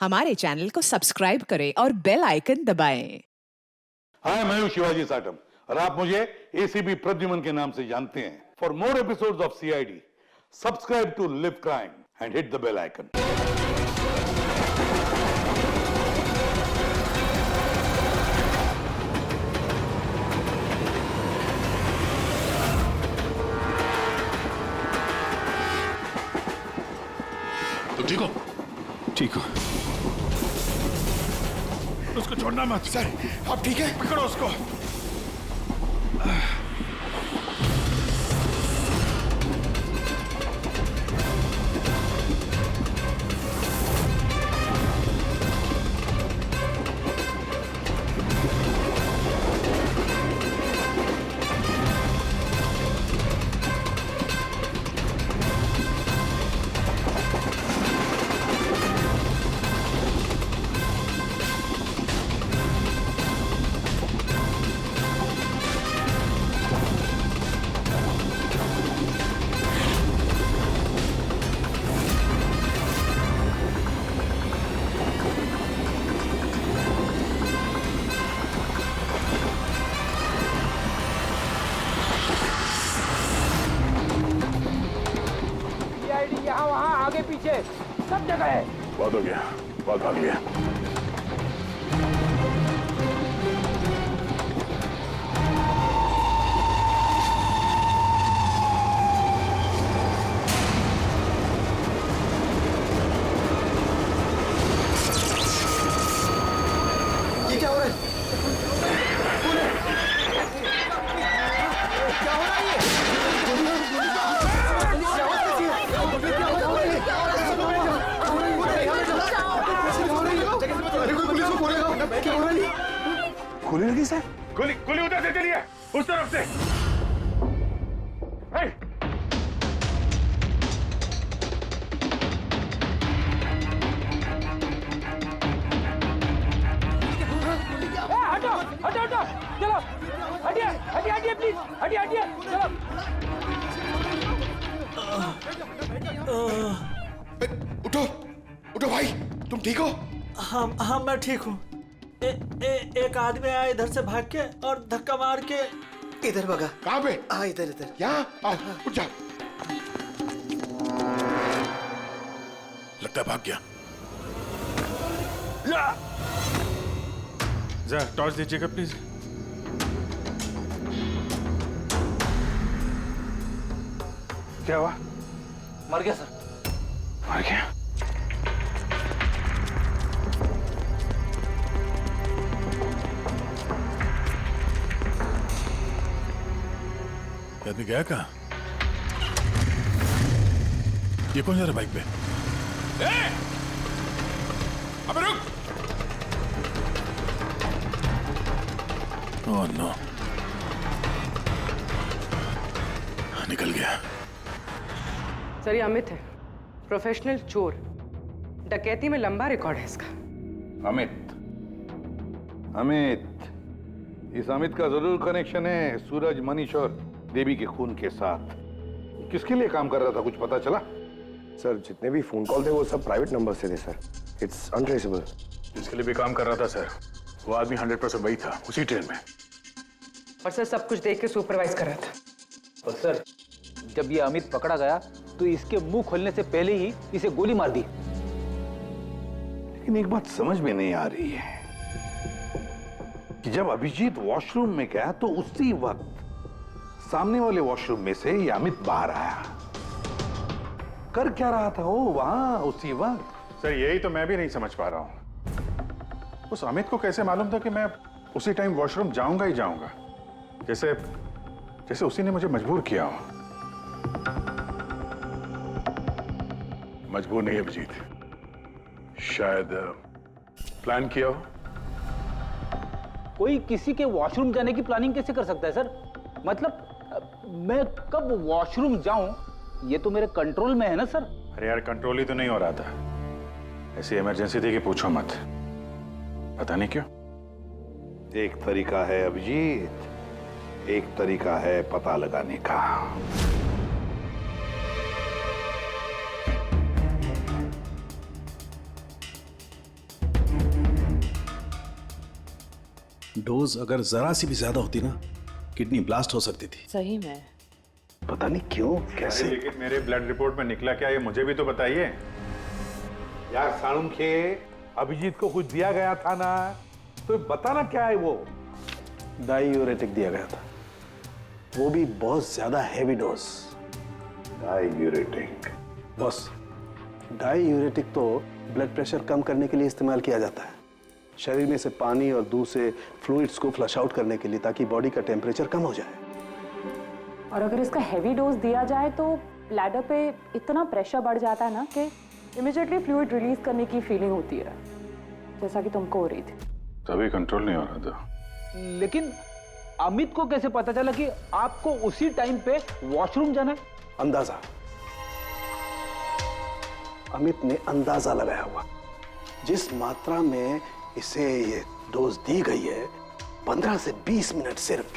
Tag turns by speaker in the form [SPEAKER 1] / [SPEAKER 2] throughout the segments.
[SPEAKER 1] हमारे चैनल को सब्सक्राइब करें और बेल आइकन दबाएं।
[SPEAKER 2] हाय, मैं हूं शिवाजी साटम और आप मुझे एसीपी प्रद्युमन के नाम से जानते हैं। For more episodes of CID, subscribe to live crime and hit the bell icon.
[SPEAKER 3] तुम ठीक हो?
[SPEAKER 4] ठीक हो?
[SPEAKER 3] उसको छोड़ना मत।
[SPEAKER 4] सर, आप ठीक है?
[SPEAKER 3] पकड़ो उसको।
[SPEAKER 5] यहाँ वहाँ आगे पीछे सब जगह है।
[SPEAKER 3] बहुत हो गया, बहुत भाग लिया।
[SPEAKER 4] ये क्या हो रहा है? कौन है? क्या हो रहा है ये? गोली लगी सर?
[SPEAKER 3] गोली गोली उधर से चलिए, उस तरफ से। हे!
[SPEAKER 5] हटो हटो हटो, चलो हटिए हटिए हटिए प्लीज, हटिए हटिए चलो।
[SPEAKER 4] उठो उठो भाई, तुम ठीक हो?
[SPEAKER 6] हाँ मैं ठीक हूँ। एक आदमी आया इधर से भाग के और धक्का मार के
[SPEAKER 4] इधर भगा। कहाँ पे? इधर इधर। यहाँ आओ, उठ जा।
[SPEAKER 3] लगता है भाग गया। जरा टॉर्च दीजिएगा प्लीज। क्या हुआ?
[SPEAKER 5] मर गया सर।
[SPEAKER 3] मर गया? ये आदमी गया कहाँ? ये कौन जा रहा है बाइक पे? अबे रुक! ओह नो, निकल गया।
[SPEAKER 7] सर ये अमित है, प्रोफेशनल चोर। डकैती में लंबा रिकॉर्ड है इसका।
[SPEAKER 2] अमित, इस अमित का जरूर कनेक्शन है सूरज, मनीष और देवी के खून के साथ। किसके लिए काम कर रहा था, कुछ पता चला?
[SPEAKER 8] सर, जितने भी फोन कॉल थे वो सब प्राइवेट नंबर से थे सर। It's untraceable.
[SPEAKER 3] जिसके लिए भी काम कर रहा था सर, वो आदमी 100% वही था, उसी ट्रेन में।
[SPEAKER 7] और सर सब कुछ देख के सुपरवाइज कर रहा था।
[SPEAKER 5] और सर, जब ये अमित पकड़ा गया तो इसके मुंह खोलने से पहले ही इसे गोली मार दी।
[SPEAKER 2] लेकिन एक बात समझ में नहीं आ रही है कि जब अभिजीत वॉशरूम में गया तो उसी वक्त सामने वाले वॉशरूम में से ये अमित बाहर आया। कर क्या रहा था वो वहां उसी वक्त?
[SPEAKER 3] सर यही तो मैं भी नहीं समझ पा रहा हूँ। उस अमित को कैसे मालूम था कि मैं उसी टाइम वॉशरूम जाऊंगा ही जाऊंगा, जैसे जैसे उसी ने मुझे मजबूर किया हो। मजबूर नहीं अभिजीत, शायद प्लान किया हो।
[SPEAKER 5] कोई किसी के वॉशरूम जाने की प्लानिंग कैसे कर सकता है सर? मतलब मैं कब वॉशरूम जाऊं ये तो मेरे कंट्रोल में है ना सर।
[SPEAKER 3] अरे यार, कंट्रोल ही तो नहीं हो रहा था। ऐसी इमरजेंसी थी कि पूछो मत। पता नहीं क्यों।
[SPEAKER 2] एक तरीका है अभिजीत, एक तरीका है पता लगाने का।
[SPEAKER 9] डोज अगर जरा सी भी ज्यादा होती ना, किडनी ब्लास्ट हो सकती थी।
[SPEAKER 1] सही में।
[SPEAKER 8] पता नहीं क्यों कैसे।
[SPEAKER 3] लेकिन मेरे ब्लड रिपोर्ट में निकला क्या, ये मुझे भी तो बताइए।
[SPEAKER 2] यार साळुंखे, अभिजीत को कुछ दिया गया था ना, तो बताना क्या है वो।
[SPEAKER 8] डायूरेटिक दिया गया था, वो भी बहुत ज्यादा heavy dose.
[SPEAKER 2] Diuretic?
[SPEAKER 8] Boss, diuretic तो ब्लड प्रेशर कम करने के लिए इस्तेमाल किया जाता है, शरीर में से पानी और दूध से फ्लूइड्स को फ्लश आउट करने के लिए, ताकि बॉडी का टेम्परेचर कम हो जाए।
[SPEAKER 10] और अगर इसका हैवी डोज दिया जाए तो ब्लैडर पे इतना प्रेशर बढ़ जाता है ना कि इमीडिएटली फ्लूइड रिलीज करने की फीलिंग होती है, जैसा कि तुमको हो रही थी।
[SPEAKER 3] तभी कंट्रोल नहीं हो रहा था।
[SPEAKER 5] लेकिन अमित को कैसे पता चला कि आपको उसी टाइम पे वॉशरूम जाना है?
[SPEAKER 8] अंदाजा, अमित ने अंदाजा लगाया हुआ। जिस मात्रा में इसे ये डोज दी गई है, 15 से 20 मिनट सिर्फ,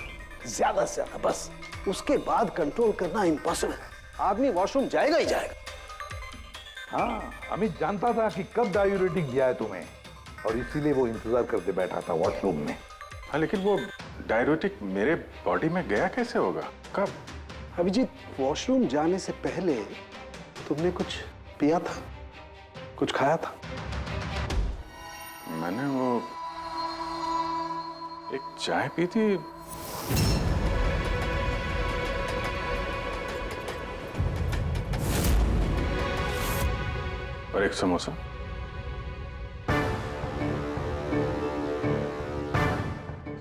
[SPEAKER 8] ज्यादा से ज्यादा, बस उसके बाद कंट्रोल करना इम्पॉसिबल है। आदमी वॉशरूम जाएगा ही जाएगा।
[SPEAKER 2] हाँ, अमित जानता था कि कब डायूरेटिक दिया है तुम्हें, और इसीलिए वो इंतजार करते बैठा था वॉशरूम में।
[SPEAKER 3] हाँ, लेकिन वो डायूरेटिक मेरे बॉडी में गया कैसे होगा, कब?
[SPEAKER 8] अभिजीत, वॉशरूम जाने से पहले तुमने कुछ पिया था, कुछ खाया था?
[SPEAKER 3] मैंने वो एक चाय पी थी। और एक समोसा।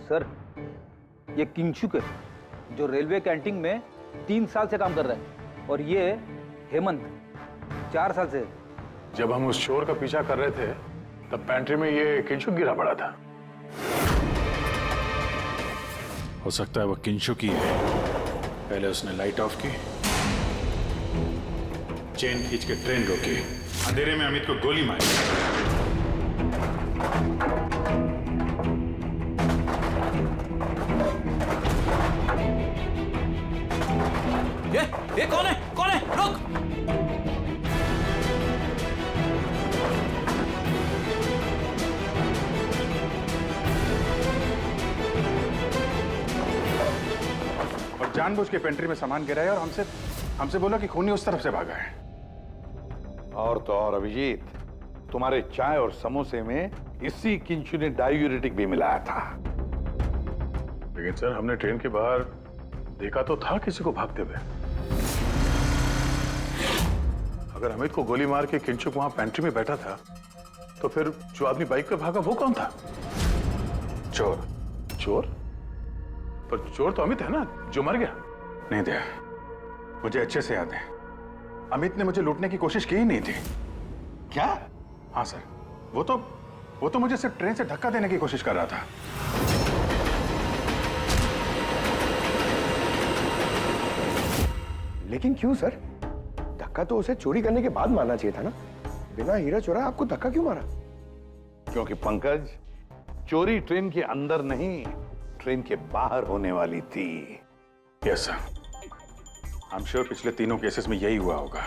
[SPEAKER 5] सर, ये किंगशुक है, जो रेलवे कैंटीन में 3 साल से काम कर रहा है, और ये हेमंत 4 साल से।
[SPEAKER 3] जब हम उस चोर का पीछा कर रहे थे, तब पैंट्री में ये किंशुक गिरा पड़ा था। हो सकता है वो किंशुक ही है। पहले उसने लाइट ऑफ की, चेन खींच के ट्रेन रोकी, अंधेरे में अमित को गोली मारी।
[SPEAKER 6] ये कौन है? कौन है? रुक!
[SPEAKER 3] और जानबूझ के पेंट्री में सामान गिराया और हमसे बोला कि खूनी उस तरफ से भागा है।
[SPEAKER 2] और तो और अभिजीत, तुम्हारे चाय और समोसे में इसी किंशु ने डायूरेटिक भी मिलाया था।
[SPEAKER 3] लेकिन सर, हमने ट्रेन के बाहर देखा तो था किसी को भागते हुए। अगर अमित को गोली मार के किंशुक वहां पेंट्री में बैठा था, तो फिर जो आदमी बाइक पे भागा वो कौन था? चोर। चोर? पर चोर तो अमित है ना, जो मर गया। नहीं दया, मुझे अच्छे से याद है, अमित ने मुझे लूटने की कोशिश की ही नहीं थी।
[SPEAKER 2] क्या?
[SPEAKER 3] हाँ सर, वो तो मुझे सिर्फ ट्रेन से धक्का देने की कोशिश कर रहा था।
[SPEAKER 8] लेकिन क्यों सर? धक्का तो उसे चोरी करने के बाद मारना चाहिए था ना। बिना हीरा चोरा आपको धक्का क्यों मारा?
[SPEAKER 2] क्योंकि पंकज, चोरी ट्रेन के अंदर नहीं, ट्रेन के बाहर होने वाली थी।
[SPEAKER 3] Yes sir, I am sure पिछले तीनों केसेस में यही हुआ होगा।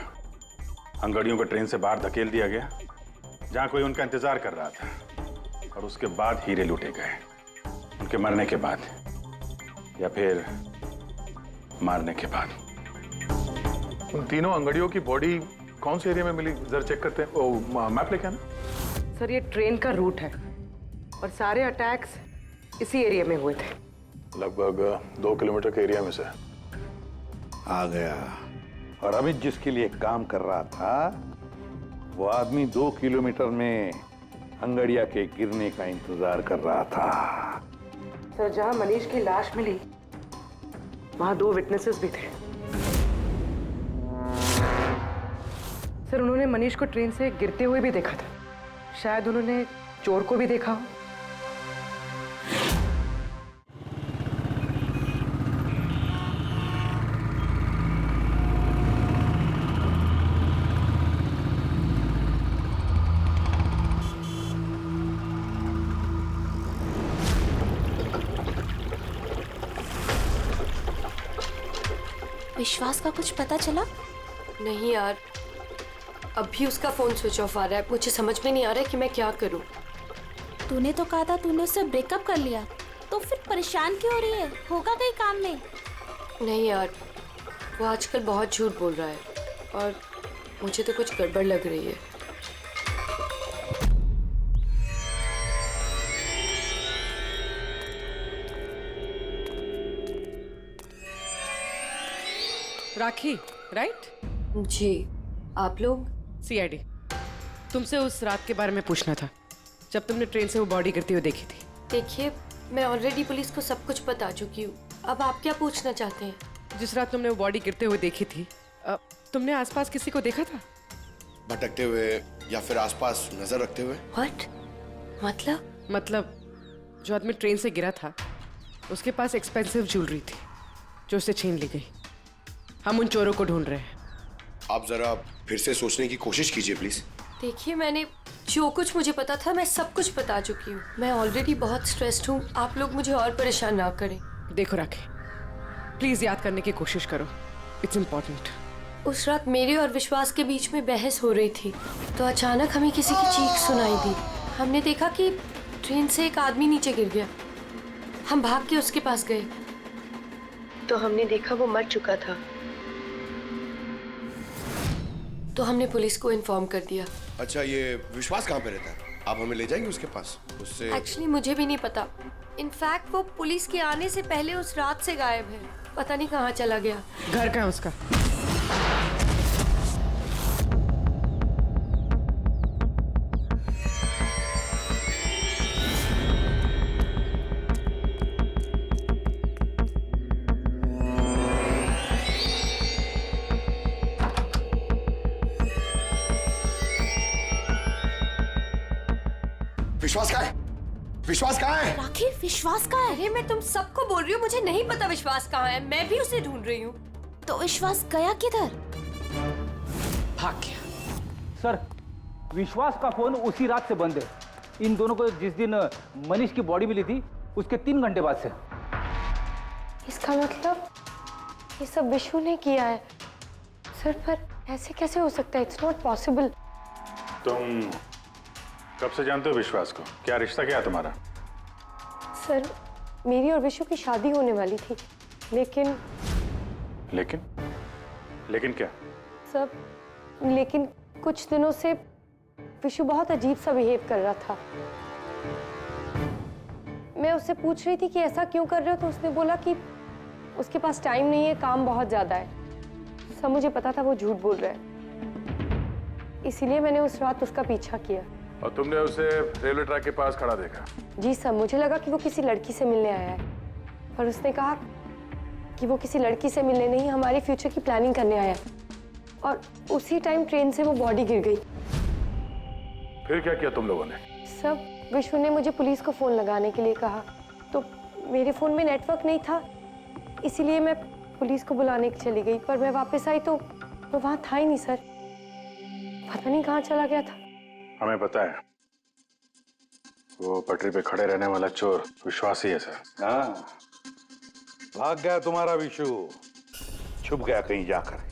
[SPEAKER 3] अंगड़ियों को ट्रेन से बाहर धकेल दिया गया, जहां कोई उनका इंतजार कर रहा था, और उसके बाद हीरे लूटे गए, उनके मरने के बाद या फिर मारने के बाद। उन तीनों अंगड़ियों की बॉडी कौन से एरिया में मिली, जरा चेक करते हैं। ओ, मैप लेके आना।
[SPEAKER 7] सर, ये ट्रेन का रूट है और सारे अटैक्स इसी एरिया में हुए थे।
[SPEAKER 3] लगभग 2 किलोमीटर के एरिया में से
[SPEAKER 2] आ गया। और अमित जिसके लिए काम कर रहा था, वो आदमी 2 किलोमीटर में अंगड़िया के गिरने का इंतजार कर रहा था।
[SPEAKER 7] सर, जहां मनीष की लाश मिली, वहां 2 विटनेसेस भी थे। सर, उन्होंने मनीष को ट्रेन से गिरते हुए भी देखा था। शायद उन्होंने चोर को भी देखा हो।
[SPEAKER 11] विश्वास का कुछ पता चला? नहीं यार, अभी उसका फोन स्विच ऑफ आ रहा है। मुझे समझ में नहीं आ रहा है कि मैं क्या करूं। तूने तो कहा था तूने उससे ब्रेकअप कर लिया। तो फिर परेशान क्यों हो रही है? होगा कहीं काम में? नहीं यार, वो आजकल बहुत झूठ बोल रहा है और मुझे तो कुछ गड़बड़ लग रही है।
[SPEAKER 7] राखी, राइट?
[SPEAKER 11] जी, आप लोग?
[SPEAKER 7] सीआईडी। तुमसे उस रात के बारे में पूछना था जब तुमने ट्रेन से वो बॉडी गिरती हुई देखी थी।
[SPEAKER 11] देखिए, मैं ऑलरेडी पुलिस को सब कुछ बता चुकी हूँ। अब आप क्या पूछना चाहते हैं?
[SPEAKER 7] जिस रात तुमने वो बॉडी गिरते हुए देखी थी, तुमने आसपास किसी को देखा था?
[SPEAKER 4] भटकते हुए या फिर आसपास नजर रखते हुए?
[SPEAKER 11] व्हाट?
[SPEAKER 7] मतलब जो आदमी ट्रेन से गिरा था उसके पास एक्सपेंसिव ज्वेलरी थी जो उसे छीन ली गई। हम उन चोरों को ढूंढ रहे हैं।
[SPEAKER 4] आप जरा फिर से सोचने की कोशिश कीजिए प्लीज।
[SPEAKER 11] देखिए, मैंने जो कुछ मुझे पता था मैं सब कुछ बता चुकी हूँ। मैं ऑलरेडी बहुत स्ट्रेस्ड हूँ। आप लोग मुझे और परेशान ना करें।
[SPEAKER 7] देखो राखी, प्लीज याद करने की कोशिश करो। It's important.
[SPEAKER 11] उस रात मेरे और विश्वास के बीच में बहस हो रही थी तो अचानक हमें किसी की चीख सुनाई दी। हमने देखा कि ट्रेन से एक आदमी नीचे गिर गया। हम भाग के उसके पास गए तो हमने देखा वो मर चुका था। तो हमने पुलिस को इन्फॉर्म कर दिया।
[SPEAKER 4] अच्छा, ये विश्वास कहाँ पे रहता है? आप हमें ले जाएंगे उसके पास? उससे
[SPEAKER 11] एक्चुअली मुझे भी नहीं पता। इनफैक्ट वो पुलिस के आने से पहले उस रात से गायब है। पता नहीं कहाँ चला गया।
[SPEAKER 7] घर कहाँ उसका?
[SPEAKER 4] विश्वास कहाँ है? विश्वास कहाँ है?
[SPEAKER 11] राखी, विश्वास कहाँ है? अरे मैं तुम सबको बोल रही हूँ, मुझे नहीं पता विश्वास कहाँ है। मैं भी उसे ढूंढ रही हूँ। तो विश्वास गया किधर?
[SPEAKER 7] भाग गया।
[SPEAKER 5] सर, विश्वास का फोन उसी रात से बंद है। इन दोनों को जिस दिन मनीष की बॉडी मिली थी उसके 3 घंटे बाद से।
[SPEAKER 11] इसका मतलब ये सब विशु ने किया है। सर, पर ऐसे कैसे हो सकता है? It's not possible.
[SPEAKER 3] तुम कब से जानते हो विश्वास को? क्या रिश्ता क्या है तुम्हारा?
[SPEAKER 11] सर, मेरी और विशु की शादी होने वाली थी, लेकिन क्या? सब लेकिन कुछ दिनों से विशु बहुत अजीब सा बिहेव कर रहा था। मैं उससे पूछ रही थी कि ऐसा क्यों कर रहे हो, तो उसने बोला कि उसके पास टाइम नहीं है, काम बहुत ज्यादा है। सब मुझे पता था वो झूठ बोल रहा है, इसीलिए मैंने उस रात उसका पीछा किया।
[SPEAKER 3] और तुमने उसे रेलवे ट्रैक के पास खड़ा देखा?
[SPEAKER 11] जी सर, मुझे लगा कि वो किसी लड़की से मिलने आया है, पर उसने कहा कि वो किसी लड़की से मिलने नहीं, हमारे फ्यूचर की प्लानिंग करने आया है। और उसी टाइम ट्रेन से वो बॉडी गिर गई।
[SPEAKER 3] फिर क्या किया तुम लोगों ने?
[SPEAKER 11] सब विशु ने मुझे पुलिस को फोन लगाने के लिए कहा, तो मेरे फोन में नेटवर्क नहीं था, इसीलिए मैं पुलिस को बुलाने चली गई। पर मैं वापस आई तो वो वहां था ही नहीं सर। पता नहीं कहाँ चला गया था।
[SPEAKER 3] हमें पता है, वो पटरी पे खड़े रहने वाला चोर विश्वास ही है सर।
[SPEAKER 2] हाँ, भाग गया तुम्हारा विशु, छुप गया कहीं जाकर,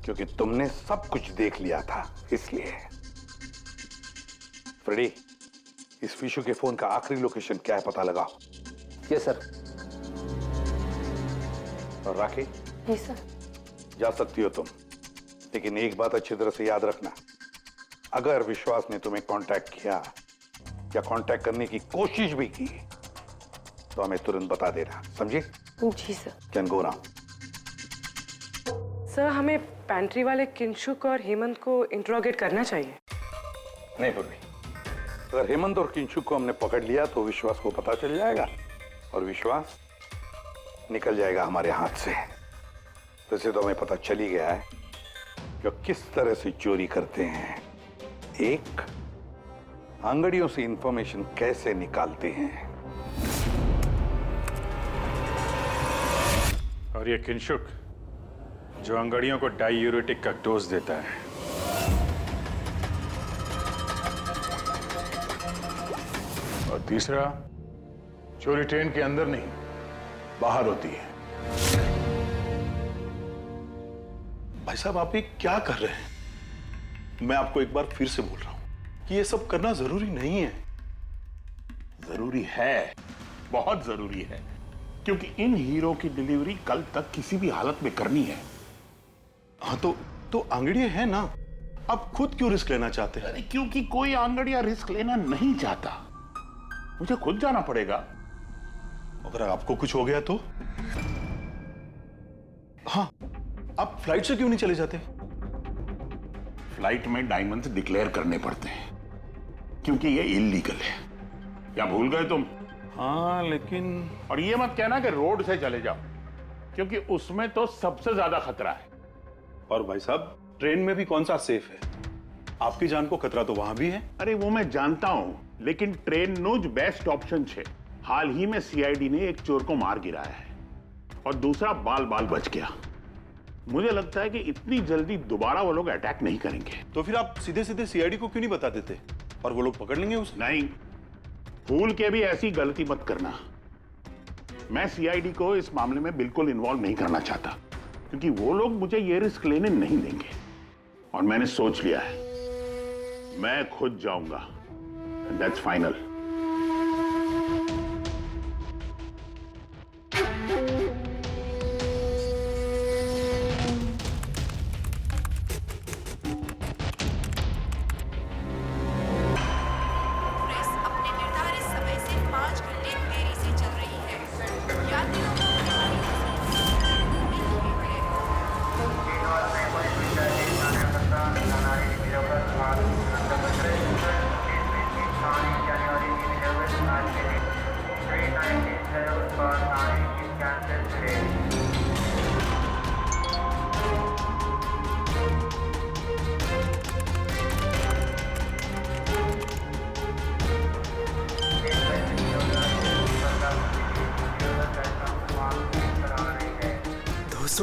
[SPEAKER 2] क्योंकि तुमने सब कुछ देख लिया था इसलिए। फ्रेडी, इस विशु के फोन का आखिरी लोकेशन क्या है पता लगाओ।
[SPEAKER 5] Yes sir.
[SPEAKER 2] और राखी?
[SPEAKER 11] जी सर।
[SPEAKER 2] जा सकती हो तुम, लेकिन एक बात अच्छी तरह से याद रखना, अगर विश्वास ने तुम्हें कांटेक्ट किया या कांटेक्ट करने की कोशिश भी की तो हमें तुरंत बता देना, समझे?
[SPEAKER 11] जी sir.
[SPEAKER 2] Can go now.
[SPEAKER 7] Sir, हमें पैंट्री वाले किंशुक और हेमंत को इंट्रोगेट करना चाहिए।
[SPEAKER 2] नहीं पूर्वी, अगर हेमंत और किंशुक को हमने पकड़ लिया तो विश्वास को पता चल जाएगा और विश्वास निकल जाएगा हमारे हाथ से। वैसे तो हमें पता चल ही गया है कि किस तरह से चोरी करते हैं, एक अंगड़ियों से इंफॉर्मेशन कैसे निकालते हैं।
[SPEAKER 3] और ये किंशुक जो अंगड़ियों को डायूरेटिक का डोज देता है। और तीसरा, चोरी ट्रेन के अंदर नहीं बाहर होती है।
[SPEAKER 9] भाई साहब, आप ये क्या कर रहे हैं? मैं आपको एक बार फिर से बोल रहा हूं कि ये सब करना जरूरी नहीं है। जरूरी है, बहुत जरूरी है, क्योंकि इन हीरो की डिलीवरी कल तक किसी भी हालत में करनी है।
[SPEAKER 3] हाँ तो आंगड़िया है ना, आप खुद क्यों रिस्क लेना चाहते हैं?
[SPEAKER 9] अरे क्योंकि कोई आंगड़िया रिस्क लेना नहीं चाहता, मुझे खुद जाना पड़ेगा।
[SPEAKER 3] अगर आपको कुछ हो गया तो? हाँ, आप फ्लाइट से क्यों नहीं चले जाते?
[SPEAKER 9] फ्लाइट में डायमंड्स डिक्लेयर करने पड़ते हैं, क्योंकि ये इलीगल है। क्या भूल गए तुम?
[SPEAKER 3] हाँ लेकिन
[SPEAKER 9] और ये मत कहना कि रोड से चले जाओ, क्योंकि उसमें तो सबसे ज्यादा खतरा है।
[SPEAKER 3] और भाई साहब, ट्रेन में भी कौन सा सेफ है? आपकी जान को खतरा तो वहां भी है।
[SPEAKER 9] अरे वो मैं जानता हूं, लेकिन ट्रेन नो बेस्ट ऑप्शन है। हाल ही में सीआईडी ने एक चोर को मार गिराया है और दूसरा बाल बाल बच गया। मुझे लगता है कि इतनी जल्दी दोबारा वो लोग अटैक नहीं करेंगे।
[SPEAKER 3] तो फिर आप सीधे सीधे सीआईडी को क्यों नहीं बता देते और वो लोग पकड़ लेंगे उसे?
[SPEAKER 9] नहीं, भूल के भी ऐसी गलती मत करना। मैं सीआईडी को इस मामले में बिल्कुल इन्वॉल्व नहीं करना चाहता, क्योंकि वो लोग मुझे ये रिस्क लेने नहीं देंगे। और मैंने सोच लिया है, मैं खुद जाऊंगा। That's final.
[SPEAKER 12] अपने निर्धारित समय से 5 घंटे देरी से चल रही है। यात्रियों को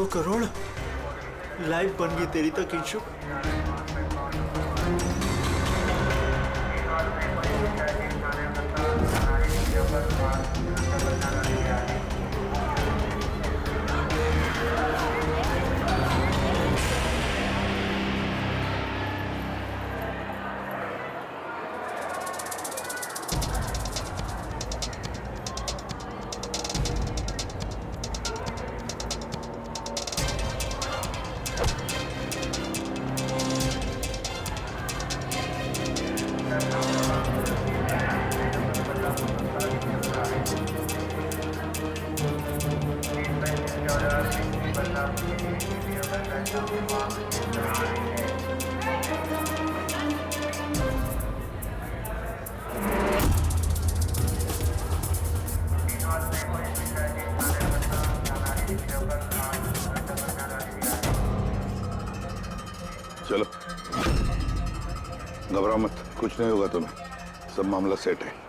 [SPEAKER 6] करोड़ लाइव बन गई तेरी तो किंशु।
[SPEAKER 2] चलो, घबराओ मत, कुछ नहीं होगा तुम्हें, सब मामला सेट है।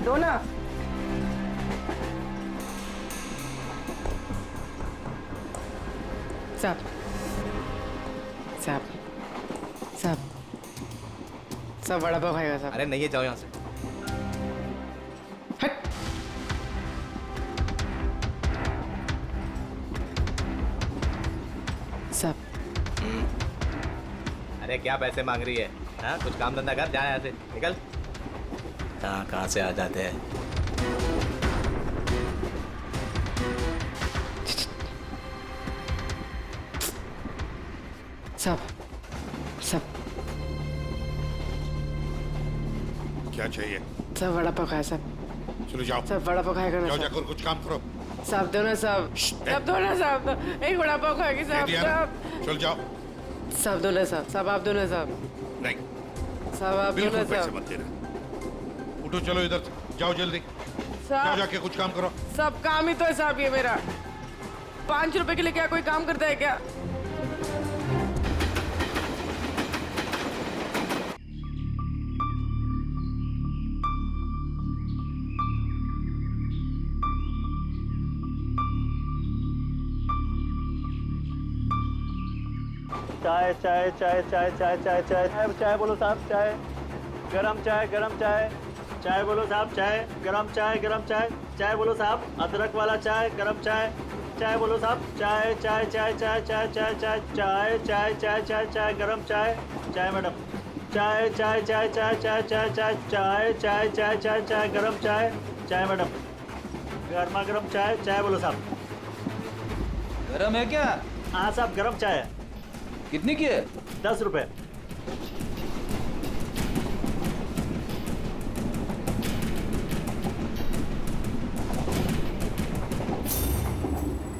[SPEAKER 7] दो ना। साहब साहब साहब सब वड़ा पाव खाएगा साहब।
[SPEAKER 5] अरे नहीं है, जाओ यहाँ से।
[SPEAKER 7] हट। साहब
[SPEAKER 5] अरे क्या पैसे मांग रही है? हाँ, कुछ काम धंधा कर, जा यहाँ से, निकल। कहाँ से आ जाते हैं।
[SPEAKER 7] सब सब
[SPEAKER 9] क्या चाहिए?
[SPEAKER 7] सब वड़ा पाव खाया सब।
[SPEAKER 9] चलो जाओ,
[SPEAKER 7] सब वड़ा पाव खाएगा ना
[SPEAKER 9] जाओ,
[SPEAKER 7] सब।
[SPEAKER 9] जाकर कुछ काम करो।
[SPEAKER 7] साहब दो ना साहब, साहब दो ना साहब, एक वड़ा पाव खाएगी साहब। साहब
[SPEAKER 9] चल जाओ।
[SPEAKER 7] साहब दो ना साहब, साहब आप दो ना साहब।
[SPEAKER 9] नहीं,
[SPEAKER 7] साहब आप दो ना
[SPEAKER 9] बिल्कुल पैसे
[SPEAKER 7] साहब।
[SPEAKER 9] मत देना। उठो, चलो इधर से, जाओ जल्दी, जाओ
[SPEAKER 7] साहब
[SPEAKER 9] जाके कुछ काम करो।
[SPEAKER 7] सब काम ही तो है साहब ये मेरा। 5 रुपए के लिए क्या कोई काम करता है क्या?
[SPEAKER 6] चाय चाय चाय चाय चाय चाय चाय चाय चाय बोलो साहब चाय गरम चाय चाय बोलो साहब चाय गरम चाय चाय बोलो साहब अदरक वाला चाय गरम चाय बोलो साहब चाय चाय चाय चाय चाय चाय चाय चाय चाय चाय चाय चाय गरम चाय मैडम चाय चाय चाय चाय चाय चाय चाय चाय चाय चाय चाय चाय गरम चाय मैडम गर्मा गर्म चाय बोलो साहब
[SPEAKER 5] गरम है क्या?
[SPEAKER 6] हाँ साहब गरम चाय है।
[SPEAKER 5] कितनी की है?
[SPEAKER 6] 10 रुपए।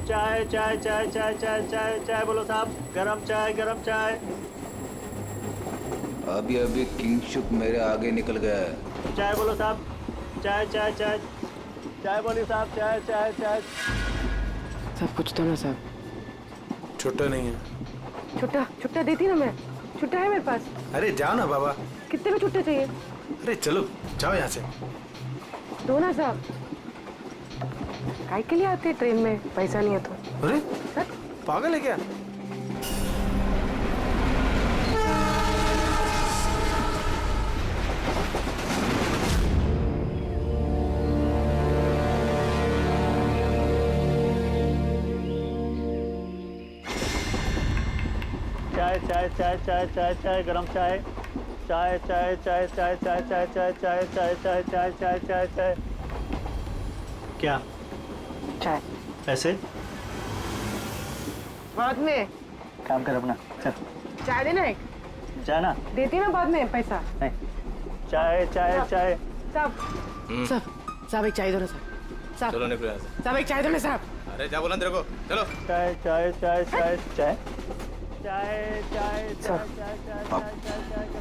[SPEAKER 6] चाय चाय चाय चाय चाय चाय चाय बोलो साहब गरम चाय
[SPEAKER 5] अभी किंगशुक मेरे आगे निकल गया है।
[SPEAKER 6] चाय बोलो साहब चाय चाय चाय चाय बोलिए साहब चाय चाय चाय
[SPEAKER 7] सब कुछ तो ना साहब।
[SPEAKER 4] छुट्टा नहीं है।
[SPEAKER 7] छुट्टा देती ना मैं। छुट्टा है मेरे पास।
[SPEAKER 4] अरे जाओ ना बाबा।
[SPEAKER 7] कितने में छुट्टा चाहिए?
[SPEAKER 4] अरे चलो जाओ यहाँ से।
[SPEAKER 7] दो ना साहब। काय के लिए आते हैं ट्रेन में? पैसा नहीं है तो।
[SPEAKER 4] अरे पागल है क्या?
[SPEAKER 6] चाय चाय चाय चाय चाय गरम चाय चाय चाय चाय चाय चाय चाय चाय चाय चाय चाय चाय चाय चाय चाय क्या
[SPEAKER 7] चाय
[SPEAKER 6] पैसे
[SPEAKER 7] बाद में
[SPEAKER 6] काम कर अपना चल
[SPEAKER 7] चाय देना एक
[SPEAKER 6] जाना
[SPEAKER 7] देती ना बाद में पैसा
[SPEAKER 6] नहीं चाय चाय चाय
[SPEAKER 7] साहब एक चाय दो ना साहब
[SPEAKER 4] चलो निकलो यहाँ से।
[SPEAKER 7] साहब एक चाय दो ना साहब
[SPEAKER 4] अरे क्या बोला तेरे को? चलो।
[SPEAKER 6] चाय चाय चाय चाय चाय चाय चाय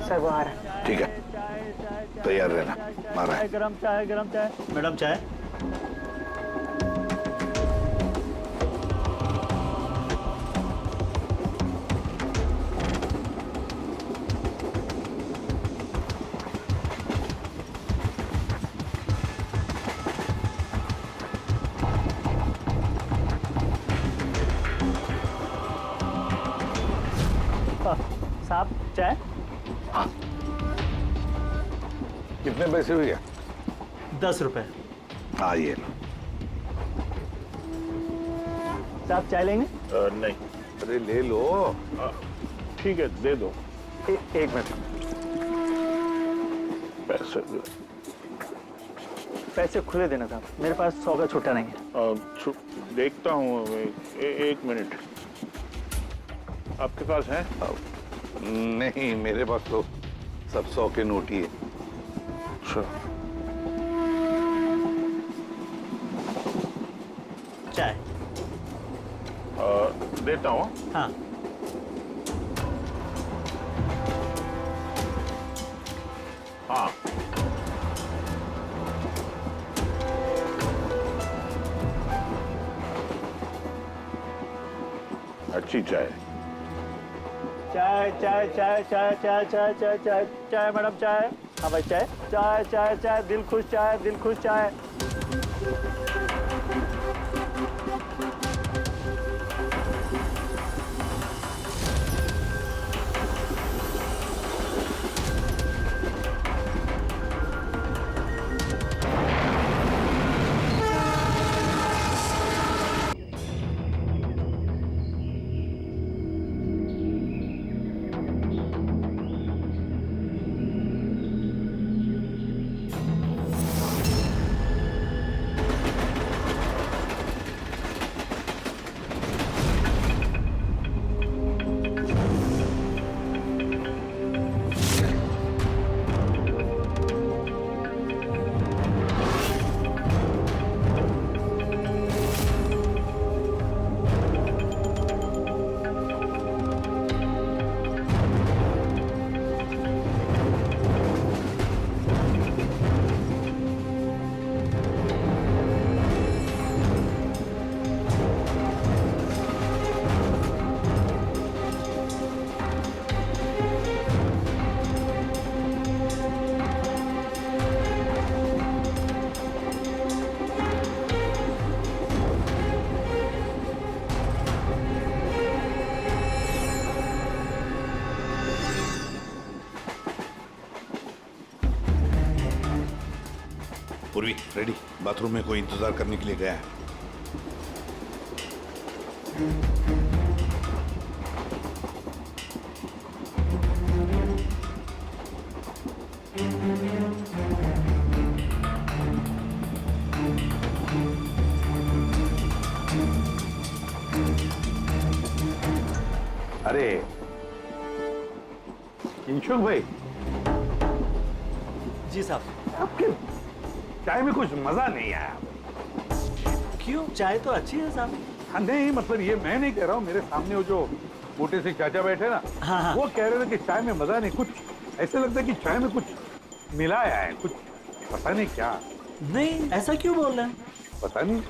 [SPEAKER 7] सर वो आ रहा है।
[SPEAKER 2] ठीक है तैयार रहना मारा है।
[SPEAKER 6] गरम चाय मैडम चाय साहब चाय
[SPEAKER 2] कितने पैसे हुए?
[SPEAKER 6] 10 रुपए।
[SPEAKER 2] हाँ ये लो।
[SPEAKER 6] साहब चाय लेंगे?
[SPEAKER 9] नहीं।
[SPEAKER 2] अरे ले लो।
[SPEAKER 9] ठीक है दे दो।
[SPEAKER 6] एक मिनट पैसे खुले देना साहब मेरे पास 100 का छुट्टा नहीं है।
[SPEAKER 9] देखता हूँ एक मिनट आपके पास है?
[SPEAKER 2] नहीं मेरे पास तो सब 100 के नोट ही है।
[SPEAKER 6] चाय
[SPEAKER 9] देता हूँ।
[SPEAKER 6] हाँ
[SPEAKER 9] हाँ अच्छी चाय।
[SPEAKER 6] चाय चाय चाय चाय चाय चाय चाय चाय चाय मैडम चाय। हाँ भाई चाय चाय चाय चाय दिल खुश चाय।
[SPEAKER 2] पूर्वी रेडी, बाथरूम में कोई इंतजार करने के लिए गया है। अरे किंशुक भाई,
[SPEAKER 6] जी साहब।
[SPEAKER 2] आपके चाय में कुछ मजा नहीं आया।
[SPEAKER 6] क्यों? चाय तो अच्छी है साहब।
[SPEAKER 2] हाँ नहीं, मतलब ये मैं नहीं कह रहा हूँ, मेरे सामने वो जो मोटे से चाचा बैठे ना,
[SPEAKER 6] हाँ।
[SPEAKER 2] वो कह रहे थे कि चाय में मजा नहीं, कुछ ऐसे लगता है कि चाय में कुछ मिलाया है, कुछ पता नहीं क्या।
[SPEAKER 6] नहीं, ऐसा क्यों बोल रहे हैं?
[SPEAKER 2] पता नहीं,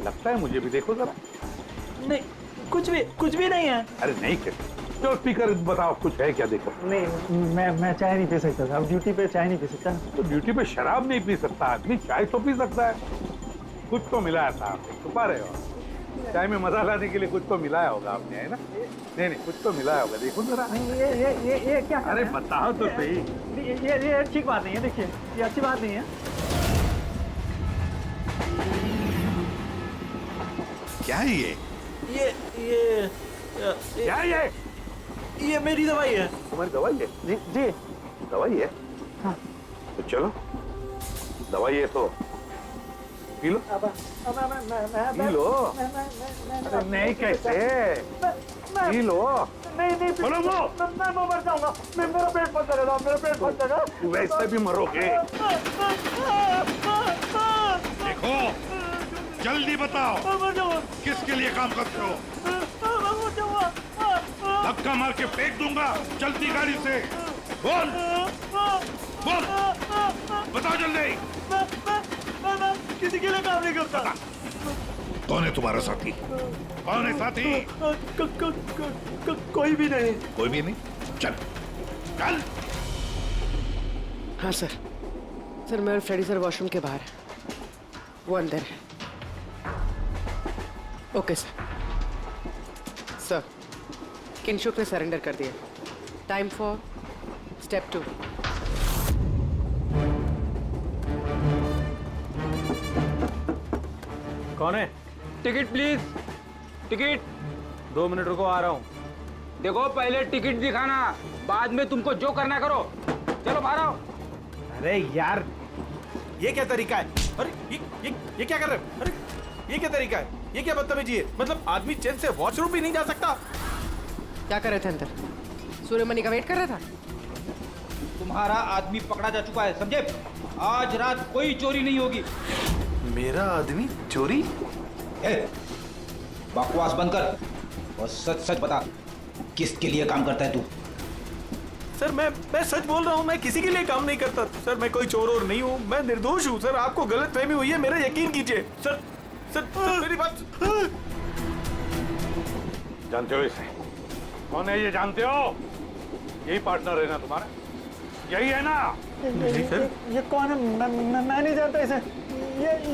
[SPEAKER 2] लगता है मुझे भी, देखो जरा।
[SPEAKER 6] नहीं, कुछ भी नहीं है।
[SPEAKER 2] अरे नहीं कहते, चलो स्पीकर बताओ, कुछ है क्या, देखो।
[SPEAKER 6] नहीं, मैं चाय नहीं पी सकता साहब, ड्यूटी पे चाय नहीं पी सकता।
[SPEAKER 2] तो ड्यूटी पे शराब नहीं पी सकता आदमी, चाय तो पी सकता है। कुछ तो मिलाया था आपने, छुपा रहे हो। चाय में मजा लाने के लिए कुछ तो मिलाया होगा आपने, है ना? नहीं नहीं, कुछ तो मिलाया होगा, देखो जरा।
[SPEAKER 6] ये क्या?
[SPEAKER 2] अरे बताओ तो सही।
[SPEAKER 6] ये ठीक बात नहीं है, देखिए, ये अच्छी बात नहीं है।
[SPEAKER 2] क्या है ये? क्या है
[SPEAKER 6] ये मेरी दवाई है।
[SPEAKER 2] तुम्हारी दवाई है?
[SPEAKER 6] जी।
[SPEAKER 2] दवाई है?
[SPEAKER 6] हाँ।
[SPEAKER 2] तो चलो, दवाई है तो पी लो। P low. अरे नहीं, कैसे पी लो?
[SPEAKER 6] नहीं
[SPEAKER 2] बोलो वो।
[SPEAKER 6] मैं मर जाऊंगा, मेरा पेट फट जाएगा, मेरा पेट फट जाएगा।
[SPEAKER 2] वैसे भी मरोगे। देखो, जल्दी बताओ, किसके लिए काम करते हो? धक्का मार के फेंक दूंगा, चलती गाड़ी से। बोल बोल, बताओ जल्दी।
[SPEAKER 6] मैं किसी के लिए काम नहीं करता।
[SPEAKER 2] कौन है तुम्हारा साथी? कौन है साथी?
[SPEAKER 6] कोई भी नहीं।
[SPEAKER 2] कोई भी नहीं? चल चल।
[SPEAKER 7] हाँ सर। सर, मैं और फ्रेडी सर वॉशरूम के बाहर है, वो अंदर है। Okay sir. सर, किंशुक ने सरेंडर कर दिया। Time for step 2।
[SPEAKER 5] कौन है? Ticket please, ticket. 2 मिनट रुको, आ रहा हूँ। देखो, पहले टिकट दिखाना, बाद में तुमको जो करना करो। चलो बाहर आओ।
[SPEAKER 4] अरे यार, ये क्या तरीका है? अरे ये क्या कर रहे हो? अरे ये क्या तरीका है? ये क्या बदतमीजी है? मतलब आदमी चैन से वॉशरूम भी नहीं जा सकता?
[SPEAKER 7] क्या कर रहे थे अंदर? सूर्यमणि का वेट कर रहा था।
[SPEAKER 5] तुम्हारा आदमी पकड़ा जा चुका है, समझे? आज रात कोई चोरी नहीं होगी।
[SPEAKER 4] मेरा आदमी चोरी?
[SPEAKER 5] बकवास बंद कर और सच सच बता, किसके लिए काम करता है तू?
[SPEAKER 4] सर मैं सच बोल रहा हूँ, मैं किसी के लिए काम नहीं करता सर। मैं कोई चोर और नहीं हूँ, मैं निर्दोष हूँ सर। आपको गलतफहमी हुई है, मेरा यकीन कीजिए सर। सर मेरी बात।
[SPEAKER 2] जानते हो इसे? कौन है ये, जानते हो? यही पार्टनर है ना तुम्हारा? यही है ना?
[SPEAKER 6] नहीं सर, ये कौन है? मैं नहीं जानता इसे।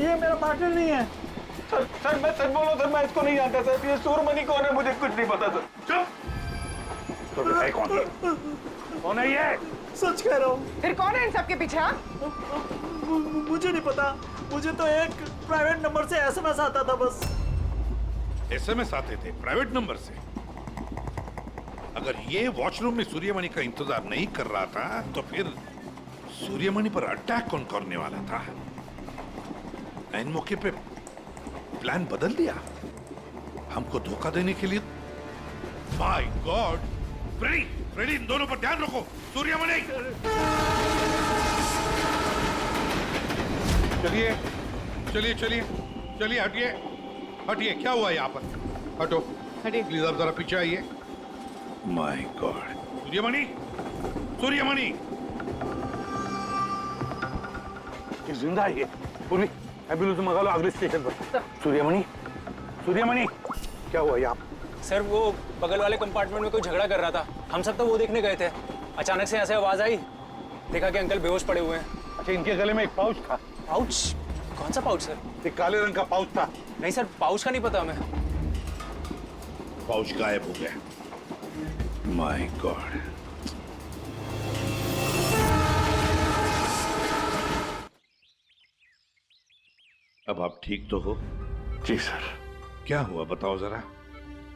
[SPEAKER 6] ये मेरा पार्टनर नहीं है। सर मैं सच बोल रहा हूँ सर, मैं इसको नहीं जानता सर। ये सूर्यमणि कौन है मुझे कुछ नहीं पता सर।
[SPEAKER 2] चुप। तो बताए कौन है? कौन है ये?
[SPEAKER 6] सच कह रहा हूँ।
[SPEAKER 7] फिर कौन है इन सबके पीछे?
[SPEAKER 6] मुझे नहीं पता, मुझे तो एक प्राइवेट नंबर से एसएमएस आता था बस।
[SPEAKER 2] एसएमएस आते थे प्राइवेट नंबर से? अगर ये वॉशरूम में सूर्यमणि का इंतजार नहीं कर रहा था, तो फिर सूर्यमणि पर अटैक कौन करने वाला था? इन मौके पे प्लान बदल दिया हमको धोखा देने के लिए। My God! फ्रेडी, फ्रेडी, इन दोनों पर ध्यान रखो। सूर्यमणि, चलिए चलिए चलिए चलिए, हटिए हटिए। क्या हुआ यहाँ पर? हटो,
[SPEAKER 7] हटिए
[SPEAKER 2] प्लीज। आप जरा पीछे आइए। My God! सूर्यमणि, सूर्यमणि ये जिंदा है? ये पूर्वी, एम्बुलेंस मंगा लो अगले स्टेशन पर। सूर्यमणि, सूर्यमणि, क्या हुआ यहाँ?
[SPEAKER 13] सर, वो बगल वाले कंपार्टमेंट में कोई झगड़ा कर रहा था, हम सब तो वो देखने गए थे। अचानक से ऐसे आवाज आई, देखा कि अंकल बेहोश पड़े हुए हैं।
[SPEAKER 2] अच्छा, इनके गले में एक पाउच था।
[SPEAKER 13] पाउच? कौन सा पाउच सर?
[SPEAKER 2] एक काले रंग का पाउच था।
[SPEAKER 13] नहीं सर, पाउच का नहीं पता हमें।
[SPEAKER 2] पाउच गायब हो गया। My God! अब आप ठीक तो हो?
[SPEAKER 9] जी सर।
[SPEAKER 2] क्या हुआ बताओ जरा।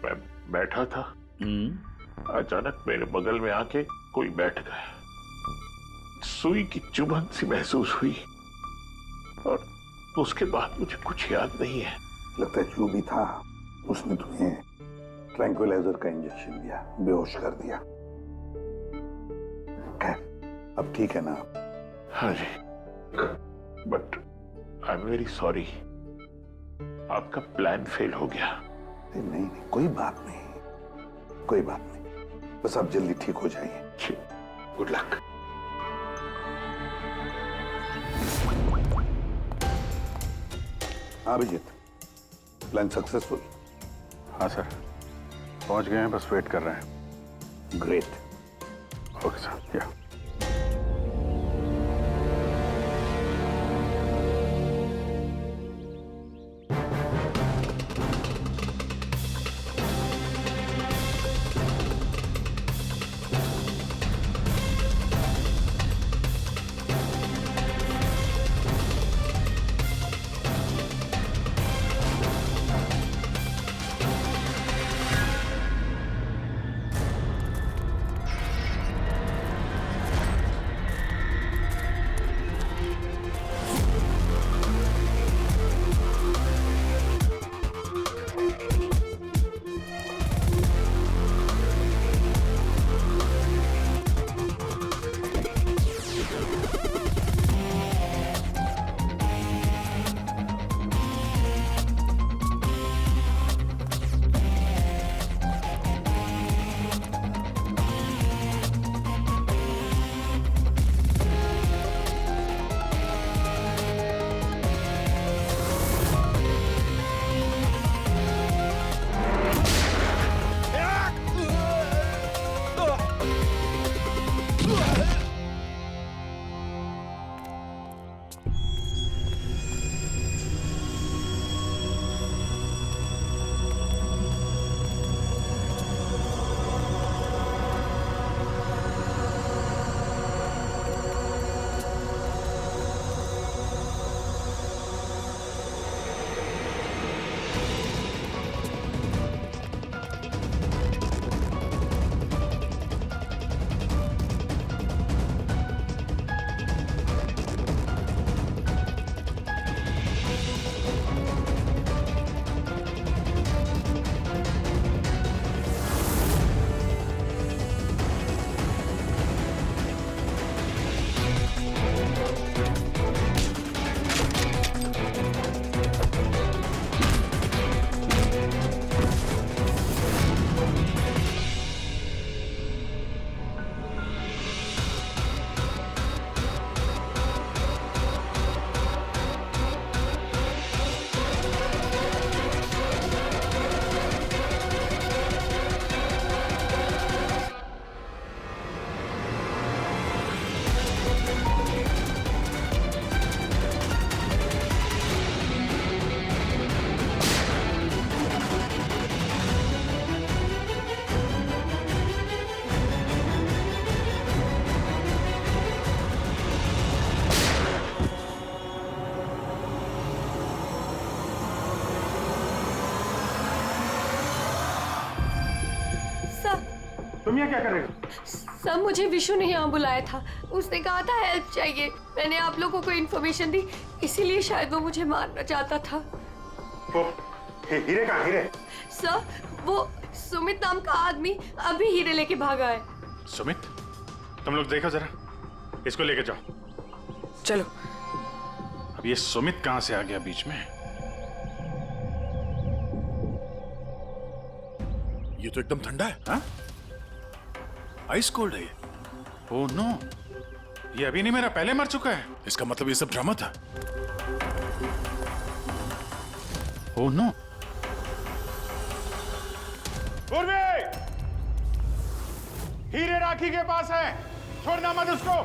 [SPEAKER 9] मैं बैठा था, अचानक मेरे बगल में आके कोई बैठ गया। सुई की चुभन सी महसूस हुई और उसके बाद मुझे कुछ याद नहीं है।
[SPEAKER 2] लगता है जो भी था उसने तुम्हें ट्रैंक्विलाइजर का इंजेक्शन दिया, बेहोश कर दिया। खैर अब ठीक है ना?
[SPEAKER 9] हाँ जी, but I am very sorry, आपका प्लान फेल हो गया।
[SPEAKER 2] नहीं नहीं, कोई बात नहीं, कोई बात नहीं, बस आप जल्दी ठीक हो जाइए। Good luck. हाँ अभिजीत, प्लान सक्सेसफुल?
[SPEAKER 3] हाँ सर, पहुंच गए हैं, बस वेट कर रहे हैं।
[SPEAKER 2] ग्रेट।
[SPEAKER 3] Okay sir. या
[SPEAKER 11] तुम यहाँ क्या कर रहे हो? सब मुझे विशु ने यहाँ बुलाया था, उसने कहा था हेल्प चाहिए, मैंने आप लोगों को इन्फॉर्मेशन दी, इसीलिए शायद वो मुझे मारना चाहता था।
[SPEAKER 3] हीरे कहाँ? हीरे?
[SPEAKER 11] सर वो सुमित नाम का आदमी अभी हीरे लेके भागा है।
[SPEAKER 3] सुमित? तुम लोग देखो जरा, इसको लेके जाओ।
[SPEAKER 7] चलो।
[SPEAKER 3] अब ये सुमित कहाँ से आ गया बीच में?
[SPEAKER 14] ये तो एकदम ठंडा है।
[SPEAKER 3] हाँ?
[SPEAKER 14] आइस कोल्ड है ये।
[SPEAKER 3] ओह नो, ये अभी नहीं मेरा, पहले मर चुका है।
[SPEAKER 14] इसका मतलब ये सब ड्रामा था।
[SPEAKER 3] Oh no.
[SPEAKER 15] उर्वी! हीरे राखी के पास है, छोड़ना मत उसको।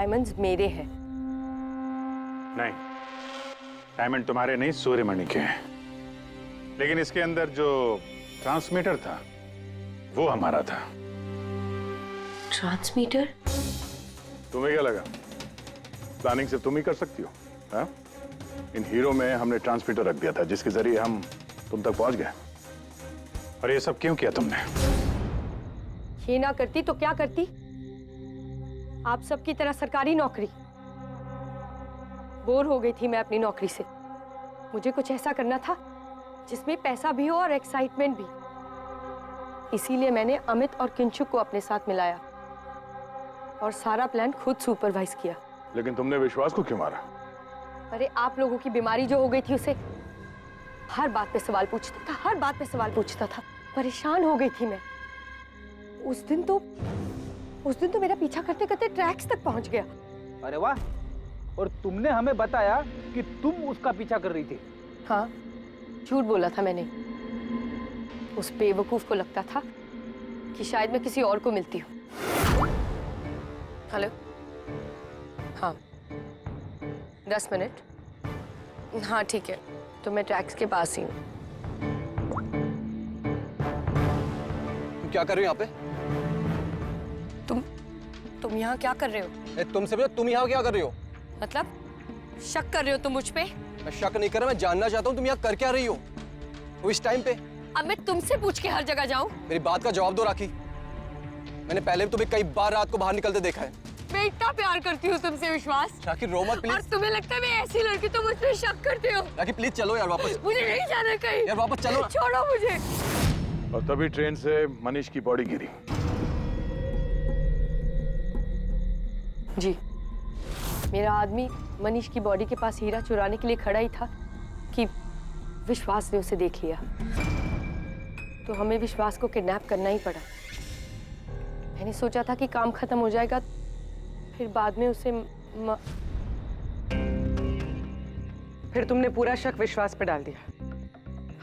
[SPEAKER 11] डायमंड्स मेरे हैं।
[SPEAKER 3] नहीं, डायमंड तुम्हारे नहीं, सूर्यमणि के हैं। लेकिन इसके अंदर जो ट्रांसमीटर था वो हमारा था।
[SPEAKER 11] ट्रांसमीटर?
[SPEAKER 3] तुम्हें क्या लगा प्लानिंग सिर्फ तुम ही कर सकती हो? हाँ? इन हीरो में हमने ट्रांसमीटर रख दिया था जिसके जरिए हम तुम तक पहुंच गए। और ये सब क्यों किया तुमने?
[SPEAKER 11] ये ना करती तो क्या करती? आप सबकी तरह सरकारी नौकरी। बोर हो गई थी मैं अपनी नौकरी से। मुझे कुछ ऐसा करना था जिसमें पैसा भी हो और एक्साइटमेंट भी। इसीलिए मैंने अमित और किंचुक को अपने साथ मिलाया और सारा प्लान खुद सुपरवाइज किया।
[SPEAKER 3] लेकिन तुमने विश्वास को क्यों मारा?
[SPEAKER 11] अरे आप लोगों की बीमारी जो हो गई थी उसे हर बात पे सवाल पूछता था, हर बात पे सवाल पूछता था। परेशान हो गई थी मैं। उस दिन तो मेरा पीछा करते करते ट्रैक्स तक पहुंच गया।
[SPEAKER 5] अरे वाह, और तुमने हमें बताया कि तुम उसका पीछा कर रही थी।
[SPEAKER 11] हाँ, झूठ बोला था मैंने। उस बेवकूफ को लगता था कि शायद मैं किसी और को मिलती हूँ। हेलो, हाँ 10 मिनट। हाँ ठीक है, तो मैं ट्रैक्स के पास ही हूँ।
[SPEAKER 16] क्या कर रहे हो यहाँ पे?
[SPEAKER 11] तुम यहाँ क्या कर रहे हो?
[SPEAKER 16] तुमसे पूछा, तुम यहाँ क्या कर रही हो?
[SPEAKER 11] मतलब शक कर रहे हो तुम मुझ पे?
[SPEAKER 16] मैं शक नहीं कर रहा, मैं जानना चाहता हूँ तुम यहाँ कर क्या रही हो वो इस टाइम पे।
[SPEAKER 11] अब मैं तुमसे पूछ के हर जगह जाऊँ?
[SPEAKER 16] मेरी बात का जवाब दो राखी। मैंने पहले भी तुम्हें कई बार रात को बाहर निकलते देखा है।
[SPEAKER 11] मैं इतना प्यार करती हूँ तुमसे विश्वास।
[SPEAKER 16] राखी रो मत प्लीज।
[SPEAKER 11] और तुम्हें लगता है मैं ऐसी लड़की तुम मुझ पे शक करते हो?
[SPEAKER 16] राखी प्लीज चलो यार वापस।
[SPEAKER 11] मुझे नहीं जाना कहीं।
[SPEAKER 16] यार वापस चलो।
[SPEAKER 11] छोड़ो मुझे।
[SPEAKER 3] और तभी ट्रेन से मनीष की बॉडी गिरी।
[SPEAKER 11] जी, मेरा आदमी मनीष की बॉडी के पास हीरा चुराने के लिए खड़ा ही था कि विश्वास ने उसे देख लिया। तो हमें विश्वास को किडनैप करना ही पड़ा। मैंने सोचा था कि काम खत्म हो जाएगा, फिर बाद में उसे
[SPEAKER 7] फिर तुमने पूरा शक विश्वास पे डाल दिया,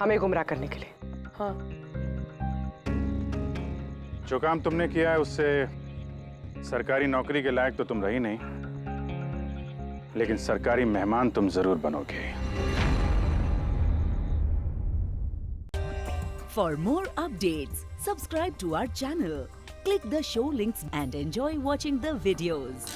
[SPEAKER 7] हमें गुमराह करने के लिए।
[SPEAKER 11] हाँ,
[SPEAKER 3] जो काम तुमने किया है उससे सरकारी नौकरी के लायक तो तुम रही नहीं, लेकिन सरकारी मेहमान तुम जरूर बनोगे।
[SPEAKER 17] For more updates, subscribe to our channel, click the show links and enjoy watching the videos.